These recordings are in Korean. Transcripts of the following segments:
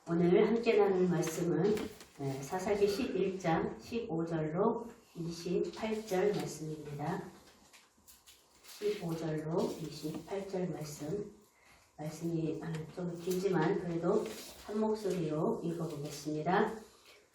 오늘 함께 나눌 말씀은 사사기 11장 15절로 28절 말씀입니다. 15절로 28절 말씀이 좀 길지만 그래도 한 목소리로 읽어보겠습니다.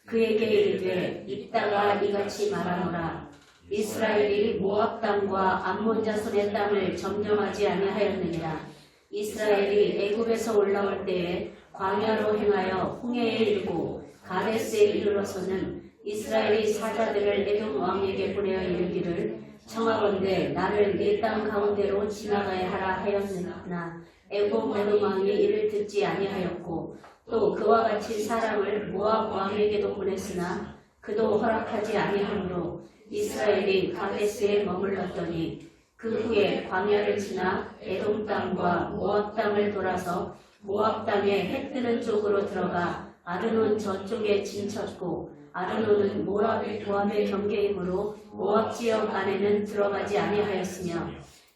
그에게 이르되 입다가 이같이 말하노라. 이스라엘이 모압 땅과 암몬 자손의 땅을 점령하지 아니하였느니라. 이스라엘이 애굽에서 올라올 때에 광야로 행하여 홍해에 이르고 가데스에 이르러서는 이스라엘이 사자들을 에돔 왕에게 보내어 이르기를 청하건대 나를 네 땅 가운데로 지나가야 하라 하였으나 애굽 에돔 왕이 이를 듣지 아니하였고 또 그와 같이 사람을 모압 왕에게도 보냈으나 그도 허락하지 아니하므로 이스라엘이 가데스에 머물렀더니 그 후에 광야를 지나 에돔 땅과 모압 땅을 돌아서 모압 땅에 해 뜨는 쪽으로 들어가 아르논 저쪽에 진쳤고 아르논은 모압의 경계이므로 모압 지역 안에는 들어가지 아니하였으며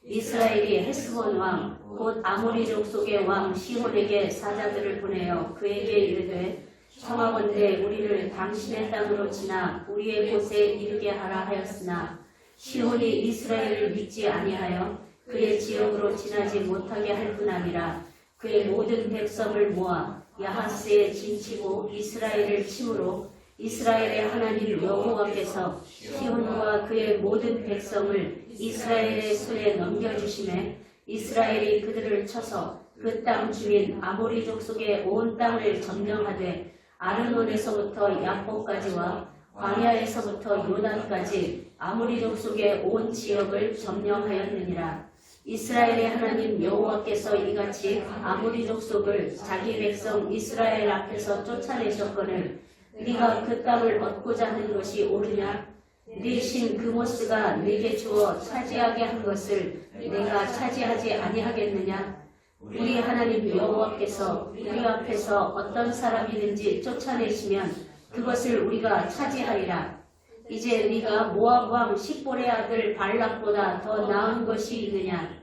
이스라엘이 헤스본 왕 곧 아모리 족속의 왕 시혼에게 사자들을 보내어 그에게 이르되 청하건대 우리를 당신의 땅으로 지나 우리의 곳에 이르게 하라 하였으나 시혼이 이스라엘을 믿지 아니하여 그의 지역으로 지나지 못하게 할 뿐 아니라 그의 모든 백성을 모아 야하스에 진치고 이스라엘을 침으로 이스라엘의 하나님 여호와께서 시혼과 그의 모든 백성을 이스라엘의 손에 넘겨주심에 이스라엘이 그들을 쳐서 그 땅 주민 아모리 족속의 온 땅을 점령하되 아르논에서부터 야복까지와 광야에서부터 요단까지 아모리 족속의 온 지역을 점령하였느니라. 이스라엘의 하나님 여호와께서 이같이 아모리 족속을 자기 백성 이스라엘 앞에서 쫓아내셨거늘 네가 그 땅을 얻고자 하는 것이 옳으냐? 네 신 그모스가 네게 주어 차지하게 한 것을 내가 차지하지 아니하겠느냐? 우리 하나님 여호와께서 우리 앞에서 어떤 사람이든지 쫓아내시면 그것을 우리가 차지하리라. 이제 네가 모압 왕 십볼의 아들 발락보다 더 나은 것이 있느냐?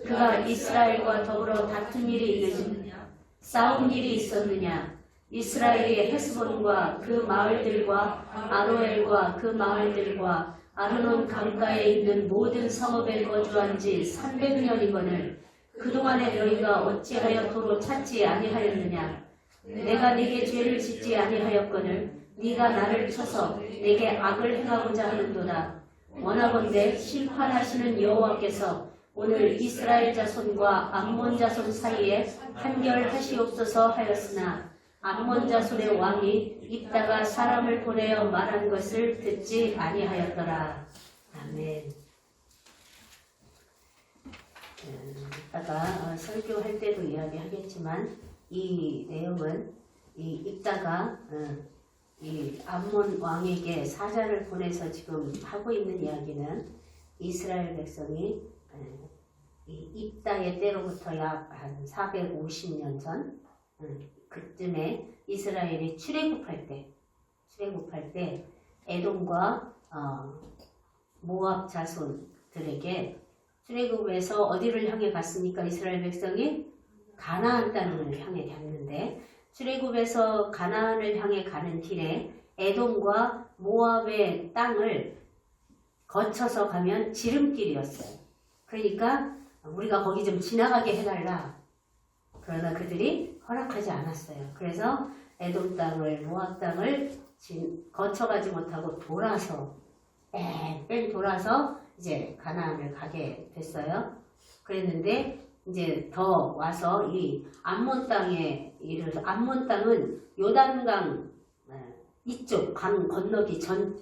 그가 이스라엘과 더불어 다툰 일이 있느냐? 싸운 일이 있었느냐? 이스라엘이 헤스본과 그 마을들과 아로엘과 그 마을들과 아르논 강가에 있는 모든 성읍에 거주한 지 300년이거늘 그동안에 너희가 어찌하여 도로 찾지 아니하였느냐? 내가 네게 죄를 짓지 아니하였거늘 네가 나를 쳐서 내게 악을 행하고자 하는도다. 원하건대 심판하시는 여호와께서 오늘 이스라엘 자손과 암몬 자손 사이에 판결하시옵소서 하였으나 암몬 자손의 왕이 입다가 사람을 보내어 말한 것을 듣지 아니하였더라. 아멘. 이따가 설교할 때도 이야기하겠지만 이 내용은 이 입다가 이 암몬 왕에게 사자를 보내서 지금 하고 있는 이야기는 이스라엘 백성이 이 입다의 때로부터 약 한 450년 전 그쯤에 이스라엘이 출애굽할 때 에돔과 모압 자손들에게 출애굽에서 어디를 향해 갔습니까? 이스라엘 백성이 가나안 땅을 향해 갔는데 출애굽에서 가나안을 향해 가는 길에 에돔과 모압의 땅을 거쳐서 가면 지름길이었어요. 그러니까 우리가 거기 좀 지나가게 해달라. 그러나 그들이 허락하지 않았어요. 그래서 에돔 땅을 모압 땅을 거쳐가지 못하고 돌아서 뺑뺑 돌아서 이제 가나안을 가게 됐어요. 그랬는데 이제 더 와서 이 암몬 땅에 이르러서 암몬 땅은 요단강 이쪽 강 건너기 전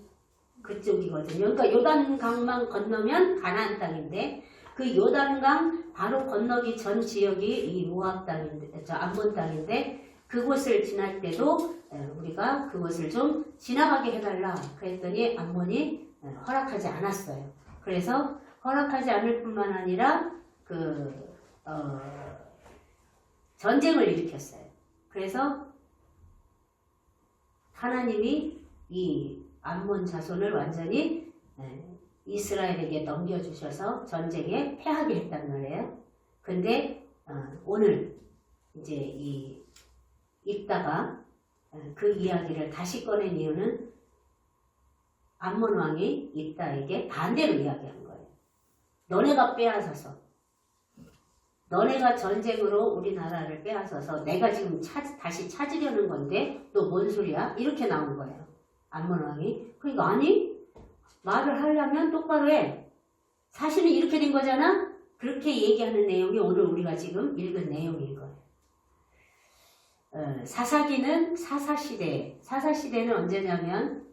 그쪽이거든요. 그러니까 요단강만 건너면 가나안 땅인데 그 요단강 바로 건너기 전 지역이 이 모압 땅인데, 암몬 땅인데 그곳을 지날 때도 우리가 그곳을 좀 지나가게 해달라 그랬더니 암몬이 허락하지 않았어요. 그래서 허락하지 않을 뿐만 아니라 전쟁을 일으켰어요. 그래서 하나님이 이 암몬 자손을 완전히 이스라엘에게 넘겨주셔서 전쟁에 패하게 했단 말이에요. 근데 오늘 이제 이 입다가 그 이야기를 다시 꺼낸 이유는 암몬 왕이 입다에게 반대로 이야기한 거예요. 너네가 빼앗아서, 너네가 전쟁으로 우리나라를 빼앗아서 내가 지금 다시 찾으려는 건데 너 뭔 소리야? 이렇게 나온 거예요. 암몬 왕이. 그러니까 아니, 말을 하려면 똑바로 해. 사실은 이렇게 된 거잖아? 그렇게 얘기하는 내용이 오늘 우리가 지금 읽은 내용인 거예요. 사사기는 사사시대는 언제냐면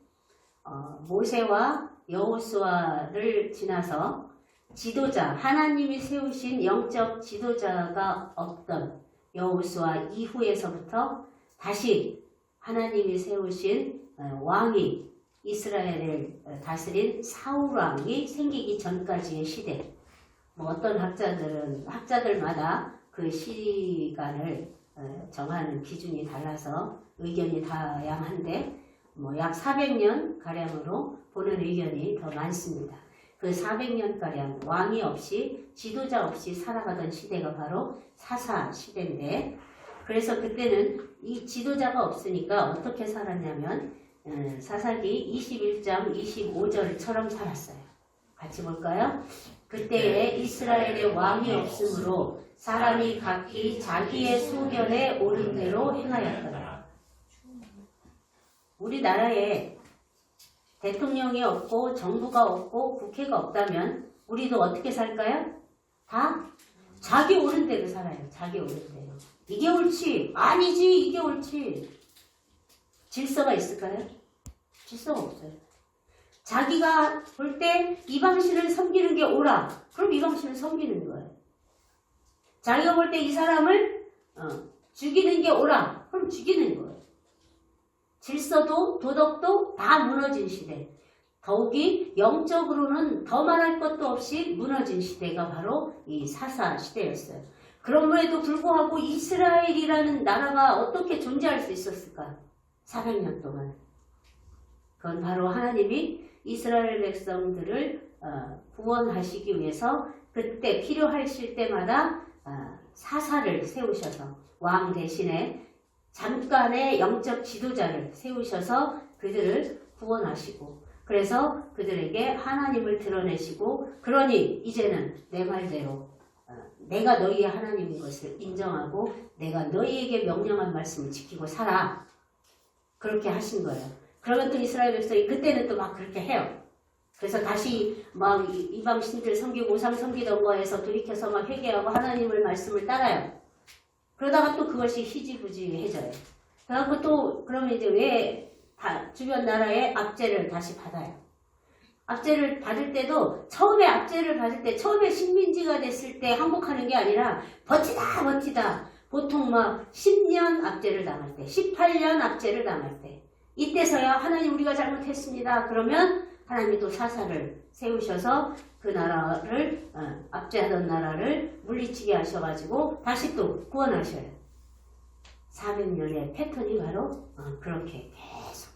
모세와 여호수아를 지나서 지도자, 하나님이 세우신 영적 지도자가 없던 여호수아 이후에서부터 다시 하나님이 세우신 왕이 이스라엘을 다스린 사울 왕이 생기기 전까지의 시대. 뭐 어떤 학자들마다 그 시간을 정하는 기준이 달라서 의견이 다양한데 뭐 약 400년 가량으로 보는 의견이 더 많습니다. 그 400년 가량 왕이 없이 지도자 없이 살아가던 시대가 바로 사사 시대인데, 그래서 그때는 이 지도자가 없으니까 어떻게 살았냐면 사사기 21장 25절처럼 살았어요. 같이 볼까요? 그때에 이스라엘의 왕이 없으므로 사람이 각기 자기의 소견에 옳은 대로 행하였더라. 우리나라에 대통령이 없고 정부가 없고 국회가 없다면 우리도 어떻게 살까요? 다 자기 옳은 대로 살아요. 자기 옳은 대로. 이게 옳지, 아니지, 이게 옳지. 질서가 있을까요? 질서가 없어요. 자기가 볼 때 이방신을 섬기는 게 옳아. 그럼 이방신을 섬기는 거예요. 자기가 볼 때 이 사람을 죽이는 게 옳아. 그럼 죽이는 거예요. 질서도 도덕도 다 무너진 시대. 더욱이 영적으로는 더 말할 것도 없이 무너진 시대가 바로 이 사사 시대였어요. 그럼에도 불구하고 이스라엘이라는 나라가 어떻게 존재할 수 있었을까? 400년 동안. 그건 바로 하나님이 이스라엘 백성들을 구원하시기 위해서 그때 필요하실 때마다 사사를 세우셔서 왕 대신에 잠깐의 영적 지도자를 세우셔서 그들을 구원하시고, 그래서 그들에게 하나님을 드러내시고, 그러니 이제는 내 말대로 내가 너희의 하나님인 것을 인정하고 내가 너희에게 명령한 말씀을 지키고 살아. 그렇게 하신 거예요. 그러면 또 이스라엘 백성이 그때는 또 막 그렇게 해요. 그래서 다시 막 이방 신들 섬기고 우상 섬기던 거에서 돌이켜서 막 회개하고 하나님의 말씀을 따라요. 그러다가 또 그것이 희지부지해져요. 그래갖고 또 그러면 이제 왜 주변 나라의 압제를 다시 받아요. 압제를 받을 때도 처음에 압제를 받을 때 처음에 식민지가 됐을 때 항복하는 게 아니라 버티다 보통 막 10년 압제를 당할 때 18년 압제를 당할 때 이때서야 하나님 우리가 잘못했습니다. 그러면 하나님이 또 사사를 세우셔서 그 나라를 압제하던 나라를 물리치게 하셔가지고 다시 또 구원하셔요. 400년의 패턴이 바로 그렇게 계속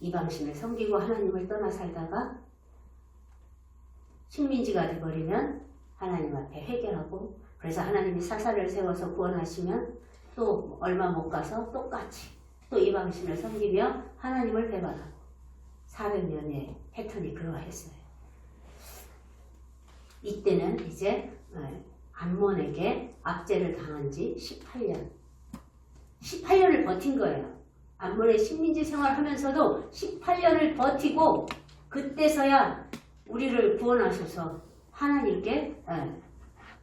이방신을 섬기고 하나님을 떠나 살다가 식민지가 돼버리면 하나님 앞에 회개하고, 그래서 하나님이 사사를 세워서 구원하시면 또 얼마 못 가서 똑같이 또 이방신을 섬기며 하나님을 배반하고 400년의 패턴이 그러했어요. 이때는 이제 암몬에게 압제를 당한 지 18년을 버틴 거예요. 암몬의 식민지 생활하면서도 18년을 버티고 그때서야 우리를 구원하셔서 하나님께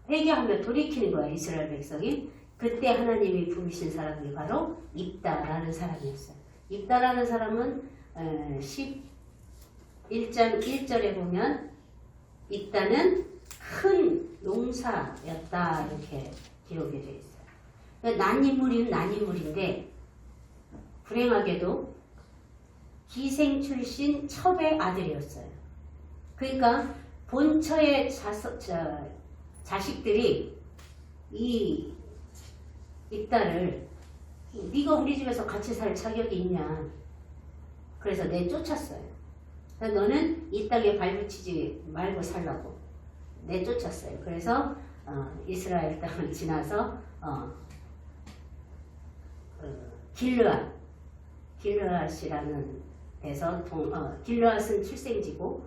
회개하며 돌이키는 거예요. 이스라엘 백성이. 그때 하나님이 부르신 사람이 바로 입다라는 사람이었어요. 입다라는 사람은 11장 1절에 보면 입다는 큰 용사였다 이렇게 기록이 되어 있어요. 난 인물인데 불행하게도 기생 출신 첩의 아들이었어요. 그러니까 본처의 자식들이 이 입다를 네가 우리 집에서 같이 살 자격이 있냐, 그래서 내쫓았어요. 너는 이 땅에 발붙이지 말고 살라고 내쫓았어요. 그래서 이스라엘 땅을 지나서 길르앗이라는 데서 길르앗은 출생지고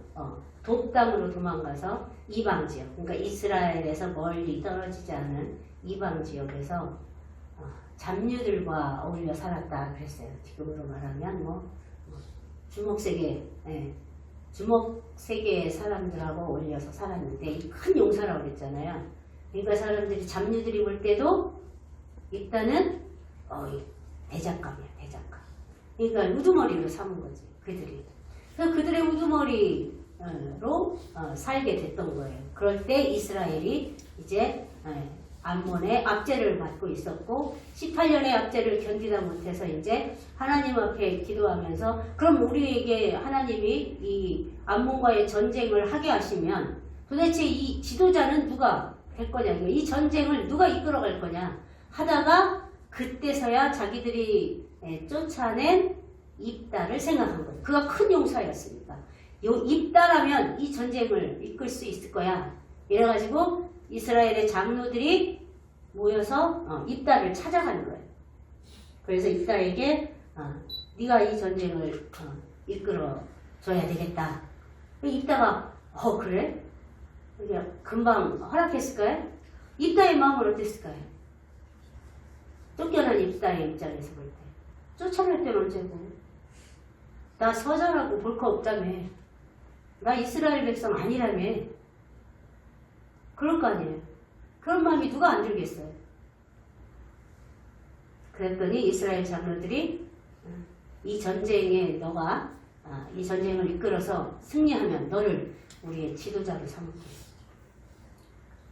독담으로 도망가서 이방 지역, 그러니까 이스라엘에서 멀리 떨어지지 않은 이방 지역에서 잡류들과 어울려 살았다 그랬어요. 지금으로 말하면 주먹세계의 사람들하고 어울려서 살았는데 이 큰 용사라고 그랬잖아요. 그러니까 사람들이 잡류들이 볼 때도 일단은 대작감이야, 대작감. 그러니까 우두머리로 삼은 거지, 그들이. 그래서 그들의 우두머리로 살게 됐던 거예요. 그럴 때 이스라엘이 이제 암몬의 압제를 받고 있었고 18년의 압제를 견디다 못해서 이제 하나님 앞에 기도하면서 그럼 우리에게 하나님이 이 암몬과의 전쟁을 하게 하시면 도대체 이 지도자는 누가 될 거냐, 이 전쟁을 누가 이끌어갈 거냐 하다가 그때서야 자기들이 쫓아낸 입다를 생각한 거예요. 그가 큰 용사였으니까 입다라면 이 전쟁을 이끌 수 있을 거야. 이래가지고 이스라엘의 장로들이 모여서 입다를 찾아가는 거예요. 그래서 입다에게 네가 이 전쟁을 이끌어 줘야 되겠다. 입다가 그래? 금방 허락했을까요? 입다의 마음은 어땠을까요? 쫓겨난 입다의 입장에서 볼 때 쫓아낼 때는 언제고 나 서자라고 볼 거 없다며, 나 이스라엘 백성 아니라며 그럴 거 아니에요. 그런 마음이 누가 안 들겠어요. 그랬더니 이스라엘 장로들이 이 전쟁에 너가 이 전쟁을 이끌어서 승리하면 너를 우리의 지도자로 삼을게.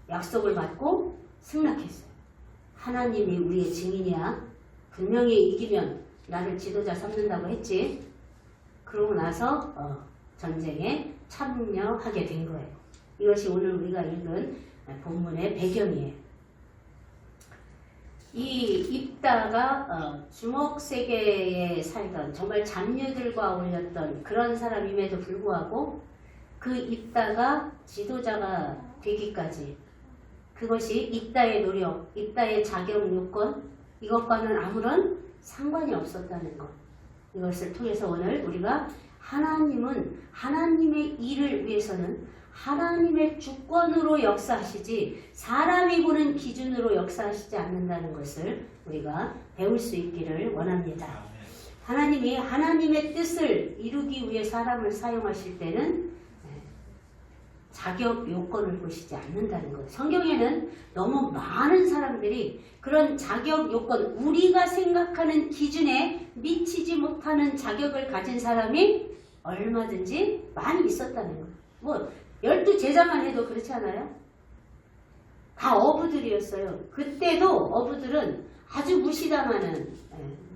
약속을 받고 승낙했어요. 하나님이 우리의 증인이야. 분명히 이기면 나를 지도자 삼는다고 했지. 그러고 나서 전쟁에 참여하게 된 거예요. 이것이 오늘 우리가 읽은 본문의 배경이에요. 이 입다가 주먹세계에 살던 정말 잡류들과 어울렸던 그런 사람임에도 불구하고 그 입다가 지도자가 되기까지 그것이 입다의 노력, 입다의 자격 요건 이것과는 아무런 상관이 없었다는 것. 이것을 통해서 오늘 우리가 하나님은 하나님의 일을 위해서는 하나님의 주권으로 역사하시지 사람이 보는 기준으로 역사하시지 않는다는 것을 우리가 배울 수 있기를 원합니다. 하나님이 하나님의 뜻을 이루기 위해 사람을 사용하실 때는 자격 요건을 보시지 않는다는 거예요. 성경에는 너무 많은 사람들이 그런 자격 요건, 우리가 생각하는 기준에 미치지 못하는 자격을 가진 사람이 얼마든지 많이 있었다는 거예요. 12제자만 해도 그렇지 않아요? 다 어부들이었어요. 그때도 어부들은 아주 무시당하는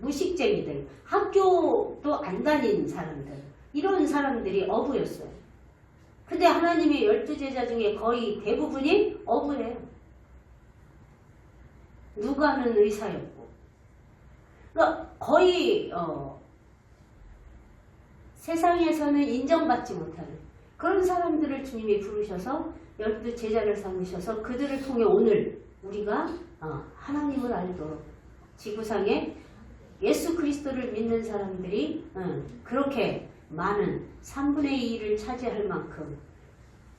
무식쟁이들, 학교도 안 다닌 사람들, 이런 사람들이 어부였어요. 근데 하나님의 12제자 중에 거의 대부분이 어부예요. 누가는 의사였고. 그러니까 거의 세상에서는 인정받지 못하는 그런 사람들을 주님이 부르셔서 12제자를 삼으셔서 그들을 통해 오늘 우리가 하나님을 알도록 지구상에 예수 그리스도를 믿는 사람들이 그렇게 많은 3분의 2를 차지할 만큼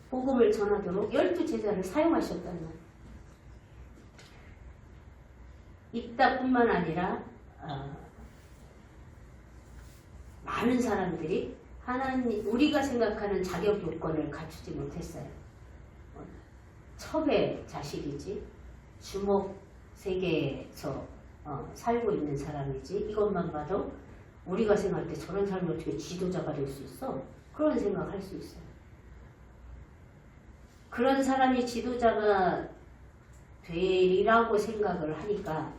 복음을 전하도록 12제자를 사용하셨다는 거예요. 입다뿐만 아니라 많은 사람들이 우리가 생각하는 자격 요건을 갖추지 못했어요. 첩의 자식이지, 주목 세계에서 살고 있는 사람이지, 이것만 봐도 우리가 생각할 때 저런 사람이 어떻게 지도자가 될 수 있어? 그런 생각할 수 있어요. 그런 사람이 지도자가 되리라고 생각을 하니까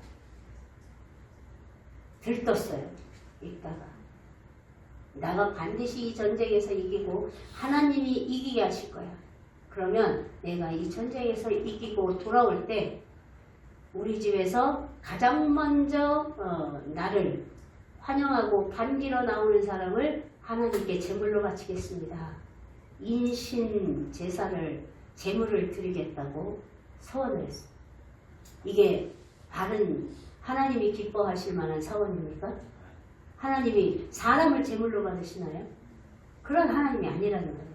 들떴어요. 이따가 나가 반드시 이 전쟁에서 이기고 하나님이 이기게 하실 거야. 그러면 내가 이 전쟁에서 이기고 돌아올 때 우리 집에서 가장 먼저 나를 환영하고 반기러 나오는 사람을 하나님께 제물로 바치겠습니다. 인신 제사를 제물을 드리겠다고 서원을 했어요. 이게 바른 하나님이 기뻐하실 만한 사원입니까? 하나님이 사람을 제물로 받으시나요? 그런 하나님이 아니라는 거예요.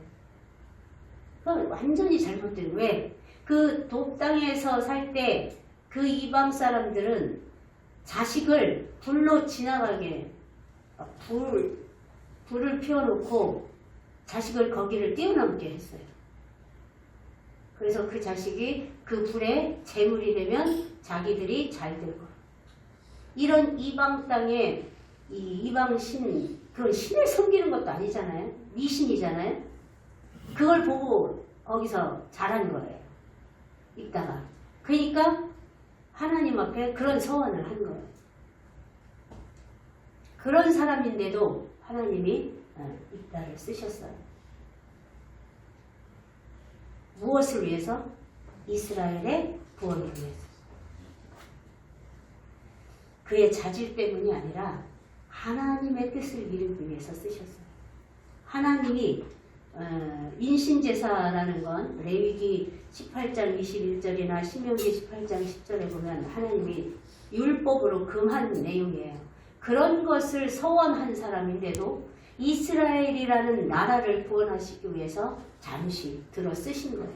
그건 완전히 잘못된. 왜? 그 독땅에서 살 때 그 이방 사람들은 자식을 불로 지나가게 불을 피워놓고 자식을 거기를 뛰어넘게 했어요. 그래서 그 자식이 그 불에 제물이 되면 자기들이 잘 되고, 이런 이방 땅에 이 이방 신, 그건 신을 섬기는 것도 아니잖아요. 미신이잖아요. 그걸 보고 거기서 자란 거예요. 있다가. 그러니까 하나님 앞에 그런 서원을 한 거예요. 그런 사람인데도 하나님이 입다를 쓰셨어요. 무엇을 위해서? 이스라엘의 구원을 위해서. 그의 자질 때문이 아니라 하나님의 뜻을 이루기 위해서 쓰셨어요. 하나님이 인신제사라는 건 레위기 18장 21절이나 신명기 18장 10절에 보면 하나님이 율법으로 금한 내용이에요. 그런 것을 서원한 사람인데도 이스라엘이라는 나라를 구원하시기 위해서 잠시 들어 쓰신 거예요.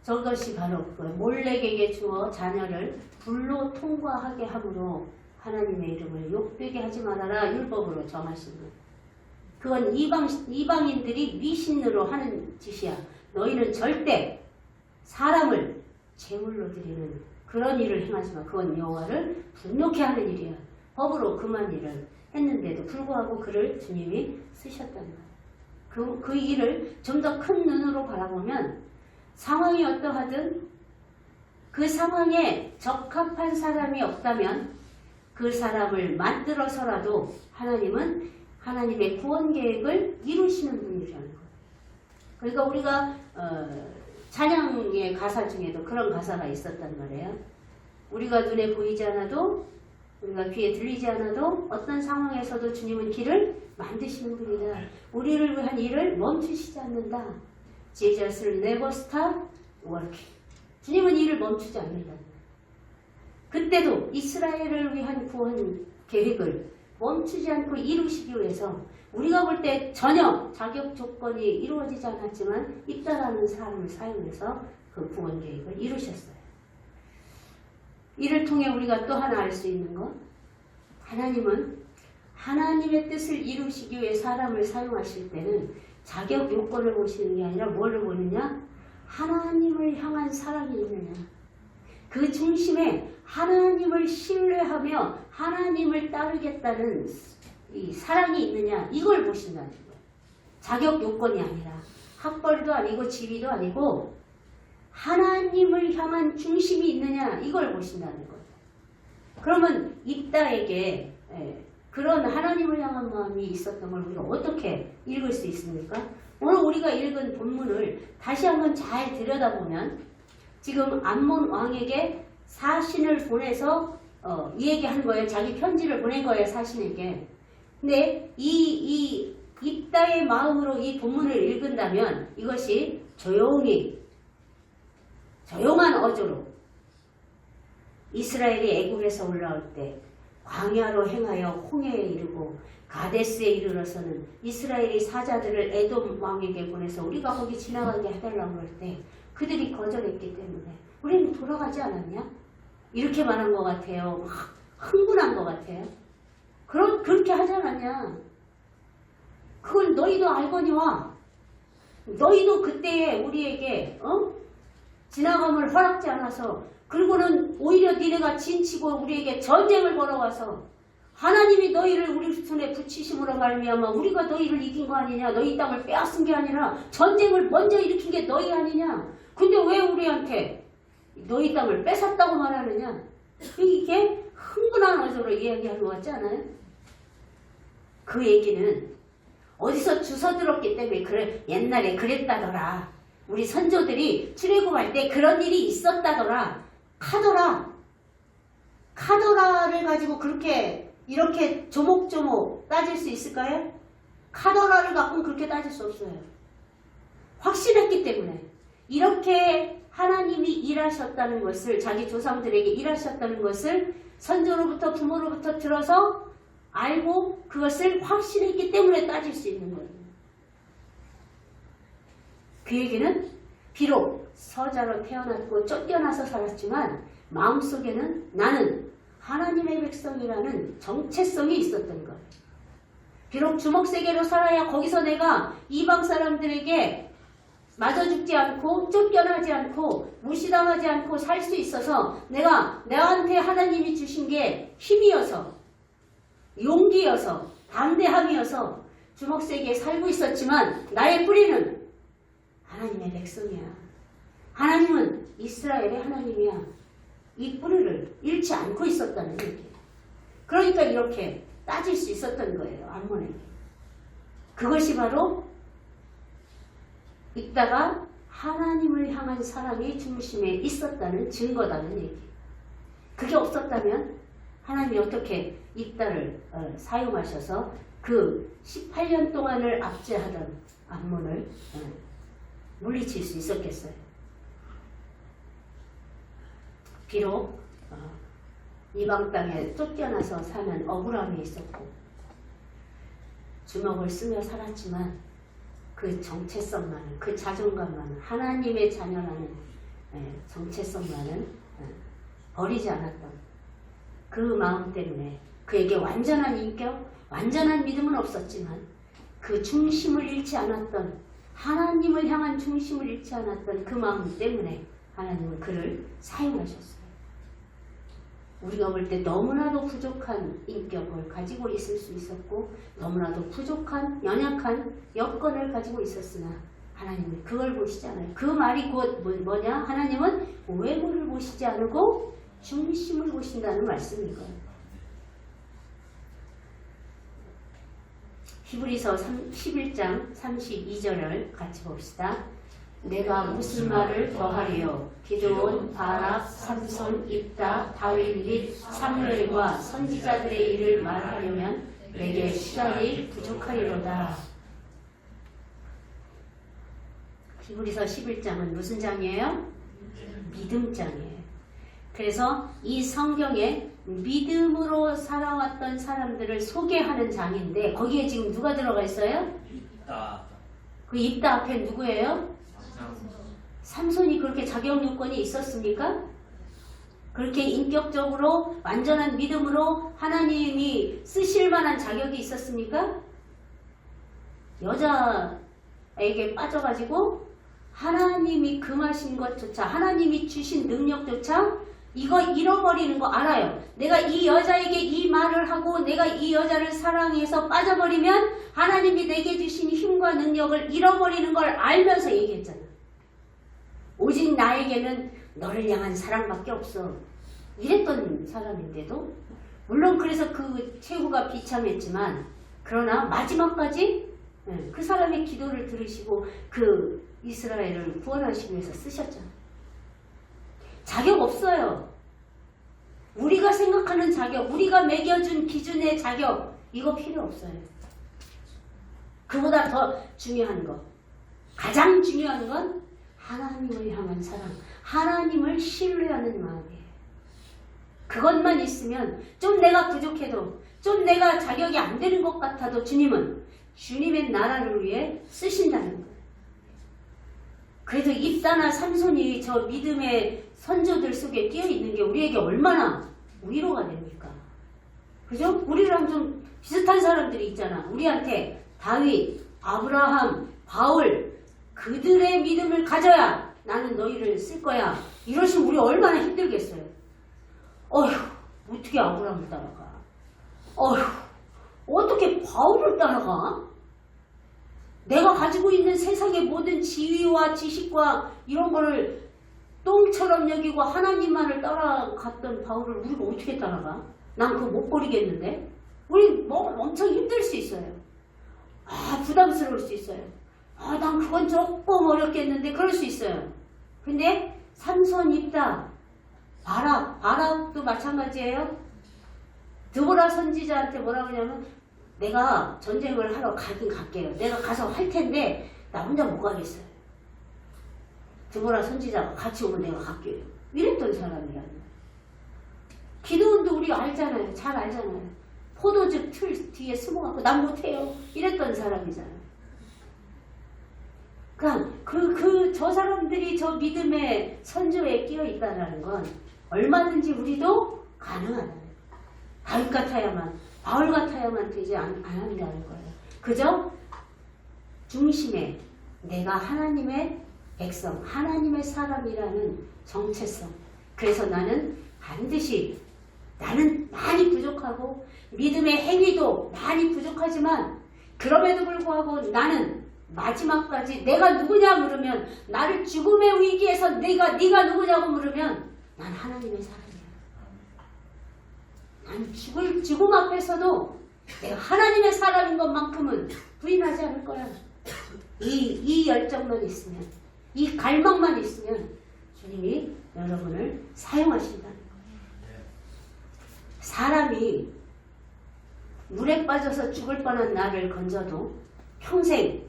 저것이 바로 그 몰렉에게 주어 자녀를 불로 통과하게 함으로 하나님의 이름을 욕되게 하지 말아라 율법으로 정하신 거예요. 그건 이방인들이 미신으로 하는 짓이야. 너희는 절대 사람을 제물로 드리는 그런 일을 행하지 마. 그건 여호와를 분노케 하는 일이야. 법으로 금한 일을 했는데도 불구하고 그를 주님이 쓰셨다는 거예요. 그 일을 좀 더 큰 눈으로 바라보면 상황이 어떠하든 그 상황에 적합한 사람이 없다면 그 사람을 만들어서라도 하나님은 하나님의 구원 계획을 이루시는 분이라는 거예요. 그러니까 우리가 찬양의 가사 중에도 그런 가사가 있었단 말이에요. 우리가 눈에 보이지 않아도, 우리가 귀에 들리지 않아도 어떤 상황에서도 주님은 길을 만드시는 분이다. 우리를 위한 일을 멈추시지 않는다. Jesus will never stop working. 주님은 일을 멈추지 않는다. 그때도 이스라엘을 위한 구원 계획을 멈추지 않고 이루시기 위해서 우리가 볼 때 전혀 자격 조건이 이루어지지 않았지만 입다라는 사람을 사용해서 그 구원 계획을 이루셨어요. 이를 통해 우리가 또 하나 알 수 있는 것, 하나님은 하나님의 뜻을 이루시기 위해 사람을 사용하실 때는 자격 요건을 보시는 게 아니라 뭐를 보느냐? 하나님을 향한 사랑이 있느냐. 그 중심에 하나님을 신뢰하며 하나님을 따르겠다는 이 사랑이 있느냐, 이걸 보신다는 거예요. 자격 요건이 아니라 학벌도 아니고 지위도 아니고 하나님을 향한 중심이 있느냐, 이걸 보신다는 거예요. 그러면 입다에게 그런 하나님을 향한 마음이 있었던 걸 우리가 어떻게 읽을 수 있습니까? 오늘 우리가 읽은 본문을 다시 한번 잘 들여다보면 지금 암몬 왕에게 사신을 보내서 이 얘기한 거예요. 자기 편지를 보낸 거예요, 사신에게. 근데 이 입다의 마음으로 이 본문을 읽은다면 이것이 조용한 어조로 이스라엘이 애굽에서 올라올 때 광야로 행하여 홍해에 이르고 가데스에 이르러서는 이스라엘이 사자들을 에돔 왕에게 보내서 우리가 거기 지나가게 해달라고 할 때 그들이 거절했기 때문에 우리는 돌아가지 않았냐? 이렇게 말한 것 같아요. 막 흥분한 것 같아요. 그렇게 하지 않았냐? 그걸 너희도 알거니와 너희도 그때에 우리에게 지나감을 허락지 않아서, 그리고는 오히려 니네가 진치고 우리에게 전쟁을 걸어와서 하나님이 너희를 우리 손에 붙이심으로 말미암아 우리가 너희를 이긴 거 아니냐? 너희 땅을 빼앗은 게 아니라 전쟁을 먼저 일으킨 게 너희 아니냐? 근데 왜 우리한테 너희 땅을 뺏었다고 말하느냐? 이게 흥분한 어조로 이야기하는 것 같지 않아요? 그 얘기는 어디서 주워 들었기 때문에 그래, 옛날에 그랬다더라. 우리 선조들이 출애굽할 때 그런 일이 있었다더라. 카더라를 가지고 이렇게 조목조목 따질 수 있을까요? 카더라를 갖고는 그렇게 따질 수 없어요. 확실했기 때문에. 이렇게 하나님이 일하셨다는 것을, 자기 조상들에게 일하셨다는 것을 선조로부터 부모로부터 들어서 알고 그것을 확신했기 때문에 따질 수 있는 거예요. 그에게는 비록 서자로 태어났고 쫓겨나서 살았지만 마음속에는 나는 하나님의 백성이라는 정체성이 있었던 거예요. 비록 주먹세계로 살아야 거기서 내가 이방 사람들에게 맞아 죽지 않고 쫓겨나지 않고 무시당하지 않고 살 수 있어서 내가 나한테 하나님이 주신 게 힘이어서 용기여서 담대함이어서 주먹세계에 살고 있었지만 나의 뿌리는 하나님의 백성이야. 하나님은 이스라엘의 하나님이야. 이 뿌리를 잃지 않고 있었다는 얘기예요. 그러니까 이렇게 따질 수 있었던 거예요. 암몬에게. 그것이 바로 읽다가 하나님을 향한 사랑의 중심에 있었다는 증거다는 얘기예요. 그게 없었다면 하나님이 어떻게 입다를 사용하셔서 그 18년 동안을 압제하던 암몬을 물리칠 수 있었겠어요. 비록 이방 땅에 쫓겨나서 사는 억울함이 있었고 주먹을 쓰며 살았지만 그 정체성만은, 그 자존감만은, 하나님의 자녀라는 정체성만은 버리지 않았던 그 마음 때문에 그에게 완전한 인격, 완전한 믿음은 없었지만 그 중심을 잃지 않았던, 하나님을 향한 중심을 잃지 않았던 그 마음 때문에 하나님은 그를 사용하셨어요. 우리가 볼 때 너무나도 부족한 인격을 가지고 있을 수 있었고 너무나도 부족한 연약한 여건을 가지고 있었으나 하나님은 그걸 보시지 않아요. 그 말이 곧 뭐냐? 하나님은 외모를 보시지 않고 중심을 보신다는 말씀이거든요. 히브리서 11장 32절을 같이 봅시다. 내가 무슨 말을 더하리요? 기드온, 바락, 삼손, 입다, 다윗 및 사무엘과 선지자들의 일을 말하려면 내게 시간이 부족하리로다. 히브리서 11장은 무슨 장이에요? 믿음장이에요. 그래서 이 성경에 믿음으로 살아왔던 사람들을 소개하는 장인데 거기에 지금 누가 들어가 있어요? 입다. 그 입다 앞에 누구예요? 삼손이 그렇게 자격 요건이 있었습니까? 그렇게 인격적으로 완전한 믿음으로 하나님이 쓰실 만한 자격이 있었습니까? 여자에게 빠져가지고 하나님이 금하신 것조차, 하나님이 주신 능력조차 이거 잃어버리는 거 알아요. 내가 이 여자에게 이 말을 하고 내가 이 여자를 사랑해서 빠져버리면 하나님이 내게 주신 힘과 능력을 잃어버리는 걸 알면서 얘기했잖아. 오직 나에게는 너를 향한 사랑밖에 없어. 이랬던 사람인데도 물론 그래서 그 최후가 비참했지만 그러나 마지막까지 그 사람의 기도를 들으시고 그 이스라엘을 구원하시기 위해서 쓰셨잖아. 자격 없어요. 우리가 생각하는 자격, 우리가 매겨준 기준의 자격 이거 필요 없어요. 그보다 더 중요한 거, 가장 중요한 건 하나님을 향한 사랑, 하나님을 신뢰하는 마음이에요. 그것만 있으면 좀 내가 부족해도 좀 내가 자격이 안 되는 것 같아도 주님은 주님의 나라를 위해 쓰신다는 거예요. 그래도 입다나 삼손이 저 믿음의 선조들 속에 끼어있는 게 우리에게 얼마나 위로가 됩니까? 그죠? 우리랑 좀 비슷한 사람들이 있잖아. 우리한테 다윗, 아브라함, 바울 그들의 믿음을 가져야 나는 너희를 쓸 거야. 이러시면 우리 얼마나 힘들겠어요. 어휴, 어떻게 아브라함을 따라가? 어휴, 어떻게 바울을 따라가? 내가 가지고 있는 세상의 모든 지위와 지식과 이런 거를 똥처럼 여기고 하나님만을 따라갔던 바울을 우리가 어떻게 따라가? 난 그거 못 버리겠는데? 우리 뭐 엄청 힘들 수 있어요. 부담스러울 수 있어요. 난 그건 조금 어렵겠는데 그럴 수 있어요. 근데 삼손 입다, 바락도 마찬가지예요. 드보라 선지자한테 뭐라고 하냐면 내가 전쟁을 하러 가긴 갈게요. 내가 가서 할 텐데 나 혼자 못 가겠어요. 드보라 선지자가 같이 오면 내가 갈게요. 이랬던 사람이라는 거예요. 기도원도 우리가 알잖아요. 잘 알잖아요. 포도즙 틀 뒤에 숨어갖고 난 못해요. 이랬던 사람이잖아요. 그러니까 저 사람들이 저 믿음의 선조에 끼어 있다는 건 얼마든지 우리도 가능하다. 다윗 같아야만, 바울 같아야만 되지 않는다는 거예요. 그저 중심에 내가 하나님의 백성, 하나님의 사람이라는 정체성. 그래서 나는 반드시 나는 많이 부족하고 믿음의 행위도 많이 부족하지만 그럼에도 불구하고 나는 마지막까지 내가 누구냐 물으면 나를 죽음의 위기에서 네가 누구냐고 물으면 난 하나님의 사람이야. 난 죽음 앞에서도 내가 하나님의 사람인 것만큼은 부인하지 않을 거야. 이 열정만 있으면, 이 갈망만 있으면 주님이 여러분을 사용하신다는 거예요. 사람이 물에 빠져서 죽을 뻔한 나를 건져도 평생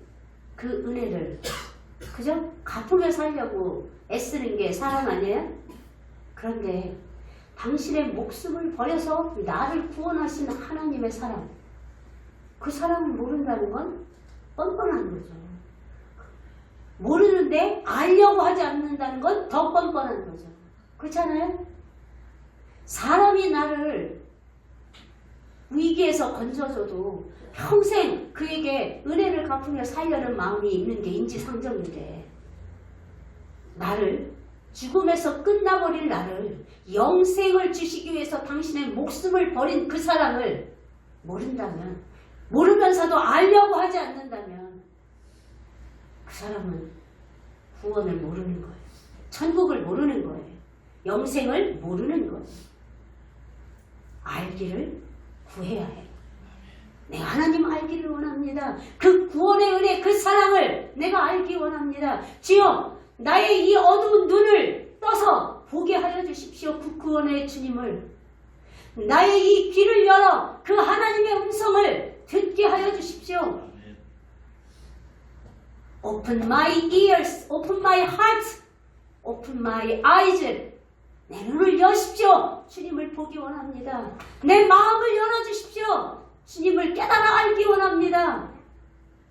그 은혜를 그저 갚으며 살려고 애쓰는 게 사람 아니에요? 그런데 당신의 목숨을 버려서 나를 구원하신 하나님의 사랑, 그 사랑을 모른다는 건 뻔뻔한 거죠. 모르는데 알려고 하지 않는다는 건 더 뻔뻔한 거죠. 그렇잖아요? 사람이 나를 위기에서 건져줘도 평생 그에게 은혜를 갚으며 살려는 마음이 있는 게 인지상정인데 나를 죽음에서 끝나버릴 나를 영생을 주시기 위해서 당신의 목숨을 버린 그 사랑을 모른다면, 모르면서도 알려고 하지 않는다면 그 사람은 구원을 모르는 거예요. 천국을 모르는 거예요. 영생을 모르는 거예요. 알기를 구해야 해요. 내가 하나님 알기를 원합니다. 그 구원의 은혜, 그 사랑을 내가 알기 원합니다. 주여, 나의 이 어두운 눈을 떠서 보게 하여 주십시오. 그 구원의 주님을. 나의 이 귀를 열어 그 하나님의 음성을 듣게 하여 주십시오. Open my ears, open my heart, open my eyes. 내 눈을 여십시오. 주님을 보기 원합니다. 내 마음을 열어주십시오. 주님을 깨달아 알기 원합니다.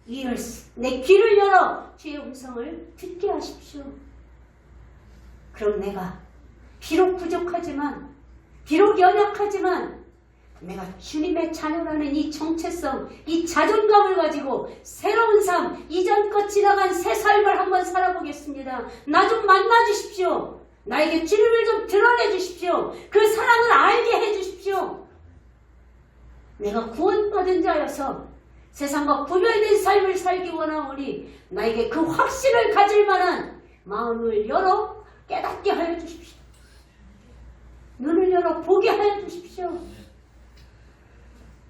ears, 내 귀를 열어 주의 음성을 듣게 하십시오. 그럼 내가 비록 부족하지만, 비록 연약하지만 내가 주님의 자녀라는 이 정체성, 이 자존감을 가지고 새로운 삶, 이전껏 지나간 새 삶을 한번 살아보겠습니다. 나 좀 만나주십시오. 나에게 주님을 좀 드러내 주십시오. 그 사랑을 알게 해 주십시오. 내가 구원받은 자여서 세상과 구별된 삶을 살기 원하오니 나에게 그 확신을 가질 만한 마음을 열어 깨닫게 하여 주십시오. 눈을 열어 보게 하여 주십시오.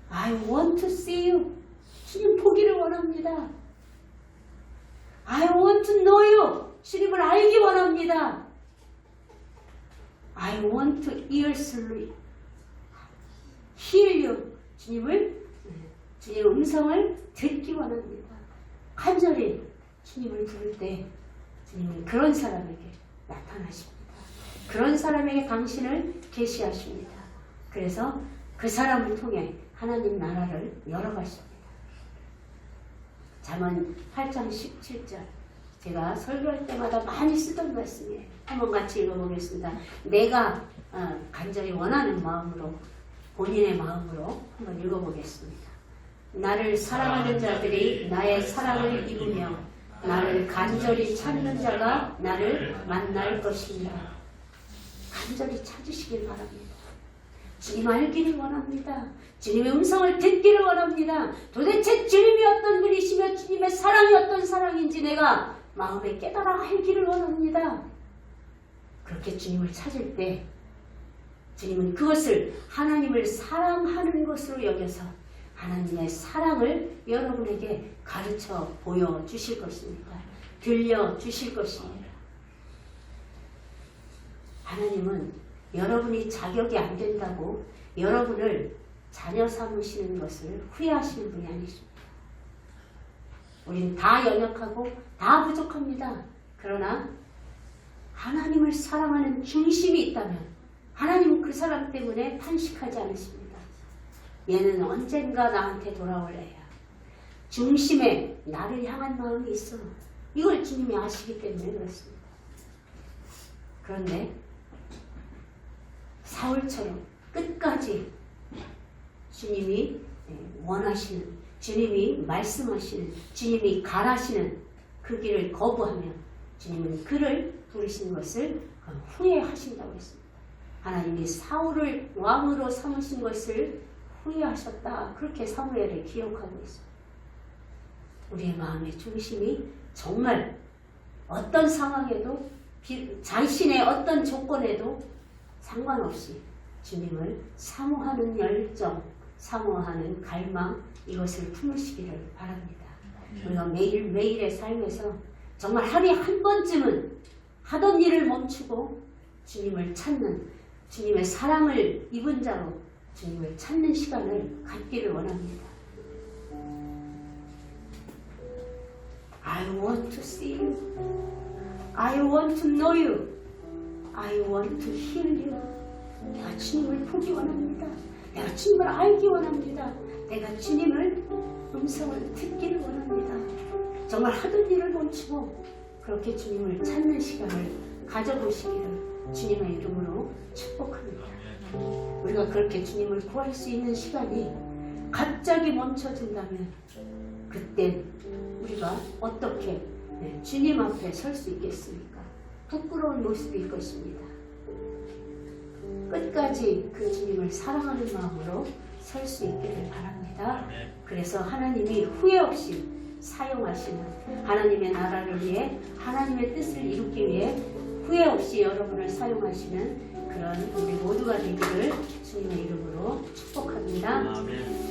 I want to see you. 주님 보기를 원합니다. I want to know you. 주님을 알기 원합니다. I want to earsly hear you. 주님의 음성을 듣기 원합니다. 간절히 주님을 부를 때 주님은 그런 사람에게 나타나십니다. 그런 사람에게 당신을 계시하십니다. 그래서 그 사람을 통해 하나님 나라를 열어가십니다. 잠언 8장 17절 제가 설교할 때마다 많이 쓰던 말씀이에요. 한번 같이 읽어보겠습니다. 내가 간절히 원하는 마음으로, 본인의 마음으로 한번 읽어보겠습니다. 나를 사랑하는 자들이 나의 사랑을 입으며 나를 간절히 찾는 자가 나를 만날 것입니다. 간절히 찾으시길 바랍니다. 주님 알기를 원합니다. 주님의 음성을 듣기를 원합니다. 도대체 주님이 어떤 분이시며 주님의 사랑이 어떤 사랑인지 내가 마음에 깨달아 알기를 원합니다. 그렇게 주님을 찾을 때 주님은 그것을 하나님을 사랑하는 것으로 여겨서 하나님의 사랑을 여러분에게 가르쳐 보여주실 것입니다. 들려주실 것입니다. 하나님은 여러분이 자격이 안 된다고 여러분을 자녀 삼으시는 것을 후회하시는 분이 아니십니다. 우리는 다 연약하고 다 부족합니다. 그러나 하나님을 사랑하는 중심이 있다면 하나님은 그 사람 때문에 탄식하지 않으십니다. 얘는 언젠가 나한테 돌아올 애야. 중심에 나를 향한 마음이 있어. 이걸 주님이 아시기 때문에 그렇습니다. 그런데 사울처럼 끝까지 주님이 원하시는, 주님이 말씀하시는, 주님이 가라시는 그 길을 거부하면 주님은 그를 부르신 것을 후회하신다고 했습니다. 하나님이 사울을 왕으로 삼으신 것을 후회하셨다. 그렇게 사무엘에 기록하고 있습니다. 우리의 마음의 중심이 정말 어떤 상황에도 자신의 어떤 조건에도 상관없이 주님을 사모하는 열정, 사모하는 갈망, 이것을 품으시기를 바랍니다. 우리가 매일매일의 삶에서 정말 하루에 한 번쯤은 하던 일을 멈추고 주님을 찾는, 주님의 사랑을 입은 자로 주님을 찾는 시간을 갖기를 원합니다. I want to see you. I want to know you. I want to hear you. 내가 주님을 보기 원합니다. 내가 주님을 알기 원합니다. 내가 주님을 음성을 듣기를 원합니다. 정말 하던 일을 멈추고 그렇게 주님을 찾는 시간을 가져보시기를 주님의 이름으로 축복합니다. 우리가 그렇게 주님을 구할 수 있는 시간이 갑자기 멈춰진다면 그땐 우리가 어떻게 주님 앞에 설 수 있겠습니까? 부끄러운 모습일 것입니다. 끝까지 그 주님을 사랑하는 마음으로 설 수 있기를 바랍니다. 그래서 하나님이 후회 없이 사용하시는, 하나님의 나라를 위해 하나님의 뜻을 이루기 위해 후회 없이 여러분을 사용하시는 그런 우리 모두가 되기를 주님의 이름으로 축복합니다. 아멘.